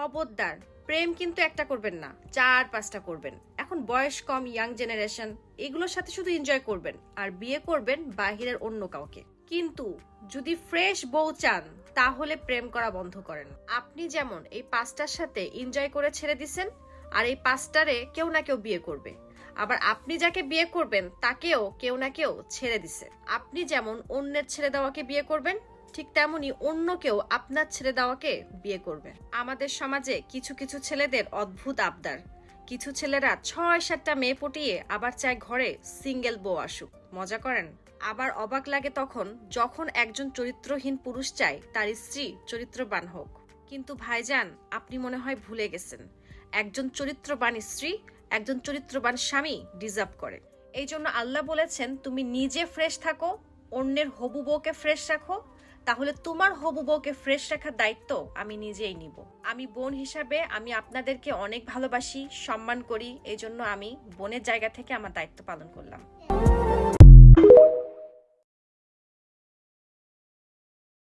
খবরদার, প্রেম কিন্তু একটা করবেন না, 4-5টা করবেন। এখন বয়স কম, ইয়াং জেনারেশন, এগুলোর সাথে শুধু এনজয় করবেন আর বিয়ে করবেন বাহিরের অন্য কাউকে। কিন্তু যদি ফ্রেশ বউ চান তাহলে প্রেম করা বন্ধ করেন। আপনি যেমন এই 5টার সাথে এনজয় করে ছেড়ে দিছেন, আর এই 5টারে কেউ না কেউ বিয়ে করবে। আবার আপনি যাকে বিয়ে করবেন তাকেও কেউ না কেউ ছেড়ে দিছে। আপনি যেমন অন্যের ছেড়ে দেওয়াকে বিয়ে করবেন, ঠিক তেমনি অন্য কেউ আপনার ছেড়ে দেওয়াকে বিয়ে করবে। আমাদের সমাজে কিছু কিছু ছেলেদের অদ্ভুত আবদার। কিছু ছেলেরা 6-7টা মেয়ে পটিয়ে আবার চায় ঘরে সিঙ্গেল বউ আসুক। মজা করেন। আবার অবাক লাগে তখন যখন একজন চরিত্রহীন পুরুষ চায় তার স্ত্রী চরিত্রবান হোক। কিন্তু ভাইজান, আপনি মনে হয় ভুলে গেছেন, একজন চরিত্রবান স্ত্রী একজন চরিত্রবান স্বামী ডিজার্ভ করে। এই জন্য আল্লাহ বলেছেন, তুমি নিজে ফ্রেশ থাকো, অন্যের হবু বউকে ফ্রেশ রাখো, তাহলে তোমার হবু বউকে ফ্রেশ রাখার দায়িত্ব আমি নিজেই নিব। আমি বোন হিসাবে আমি আপনাদেরকে অনেক ভালোবাসি, সম্মান করি, এই জন্য আমি বোনের জায়গা থেকে আমার দায়িত্ব পালন করলাম।